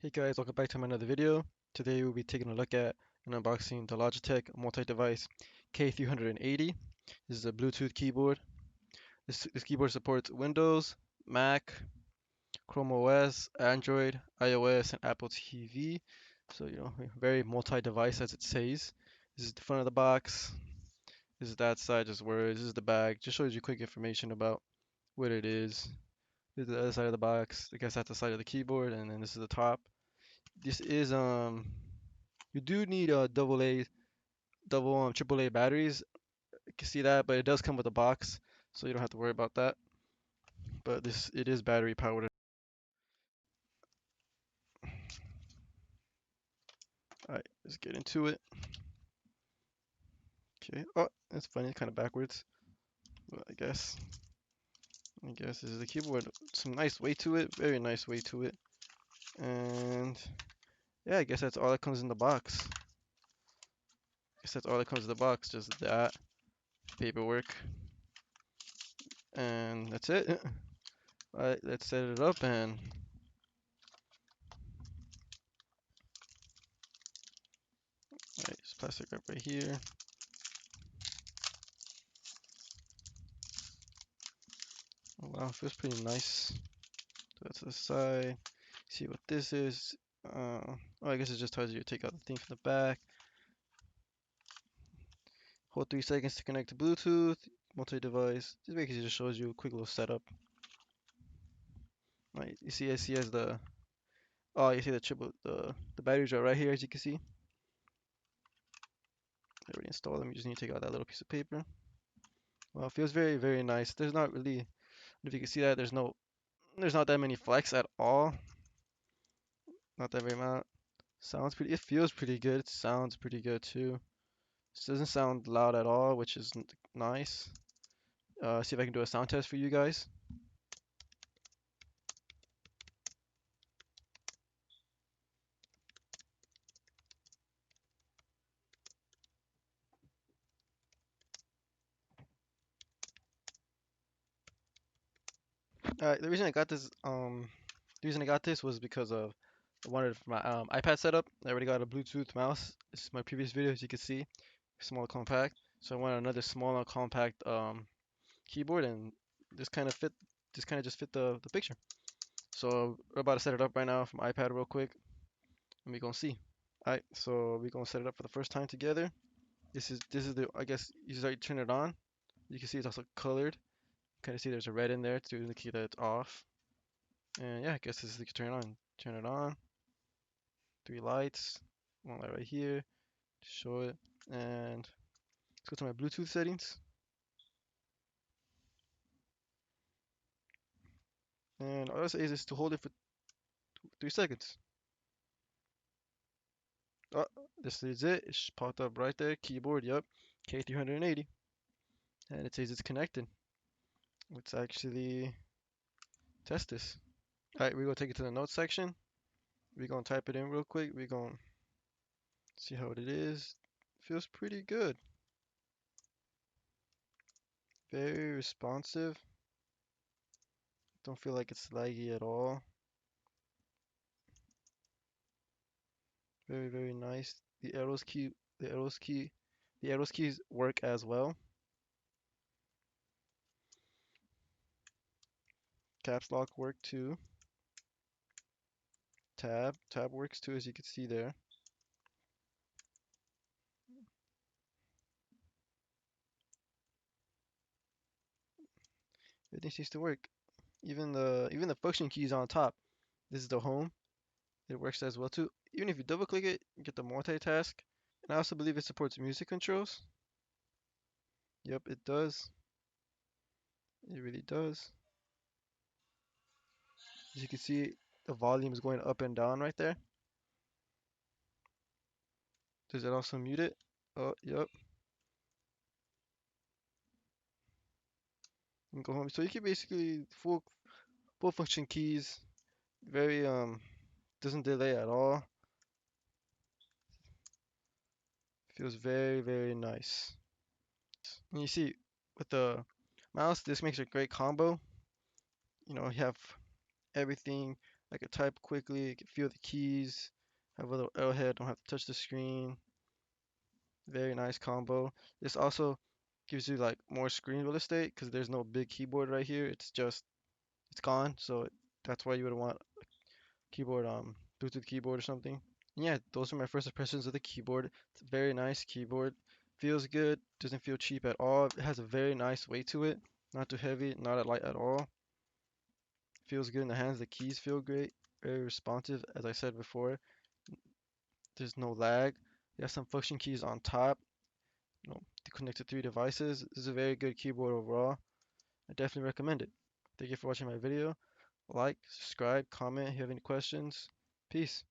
Hey guys, welcome back to another video. Today we'll be taking a look at and unboxing the Logitech multi-device K380. This is a Bluetooth keyboard. This keyboard supports Windows, Mac, Chrome OS, Android, iOS, and Apple TV. So, very multi-device as it says. This is the front of the box. This is that side, just words. This is the back. Just shows you quick information about what it is. This is the other side of the box. I guess that's the side of the keyboard, and then this is the top. This is You do need a triple A batteries. You can see that, but it does come with a box, so you don't have to worry about that. But it is battery powered. Alright, let's get into it. Okay. Oh, that's funny, kind of backwards. But I guess this is the keyboard. Some nice weight to it, very nice weight to it. And yeah, I guess that's all that comes in the box. Just that paperwork, and that's it. Alright, let's set it up and alright, just plastic wrap right here. Oh, wow, feels pretty nice. That's the side. See what this is. Oh, I guess it just tells you to take out the thing from the back. Hold 3 seconds to connect to Bluetooth, multi-device. This basically just shows you a quick little setup. Right, you see, I see as the oh, you see the batteries are right here, as you can see. I already installed them. You just need to take out that little piece of paper. Well, it feels very, very nice. There's not really, if you can see that, there's not that many flex at all. Not that very amount. Sounds pretty. It feels pretty good. It sounds pretty good too. This doesn't sound loud at all, which is nice. See if I can do a sound test for you guys. The reason I got this was because of I wanted for my iPad setup. I already got a Bluetooth mouse. This is my previous video, as you can see, small compact. So I wanted another smaller compact keyboard, and this kind of fit. This kind of just fit the picture. So we're about to set it up right now from iPad real quick, and we're gonna see. Alright, so we're gonna set it up for the first time together. This is the I guess you start to turn it on. You can see it's also colored. Kind of see there's a red in there to indicate that it's off. And yeah, I guess this is the turn on. Turn it on. 3 lights. One light right here to show it. And let's go to my Bluetooth settings. And all I say is to hold it for 3 seconds. Oh, this is it. It's popped up right there. Keyboard, yep. K380. And it says it's connected. Let's actually test this. Alright, we're gonna take it to the notes section. We're gonna type it in real quick. We're gonna see how it is. Feels pretty good. Very responsive. Don't feel like it's laggy at all. Very, very nice. The arrows keys work as well. Caps lock work too. Tab works too, as you can see there. Everything seems to work. Even the function keys on top. This is the home. It works as well too. Even if you double click it, you get the multitask. And I also believe it supports music controls. Yep, it does. It really does. As you can see, the volume is going up and down right there. Does it also mute it? Oh, yep. And go home. So you can basically full function keys. Very doesn't delay at all. Feels very, very nice. And you see with the mouse, this makes a great combo. You have everything I can type quickly, I can feel the keys, have a little arrowhead, don't have to touch the screen. Very nice combo. This also gives you like more screen real estate because there's no big keyboard right here. It's gone. So that's why you would want keyboard, Bluetooth keyboard or something. And yeah, those are my first impressions of the keyboard. It's a very nice keyboard. Feels good, doesn't feel cheap at all. It has a very nice weight to it. Not too heavy, not light at all. Feels good in the hands. The keys feel great. Very responsive, as I said before. There's no lag. You have some function keys on top, to connect to three devices. This is a very good keyboard overall. I definitely recommend it. Thank you for watching my video. Like, subscribe, comment if you have any questions. Peace.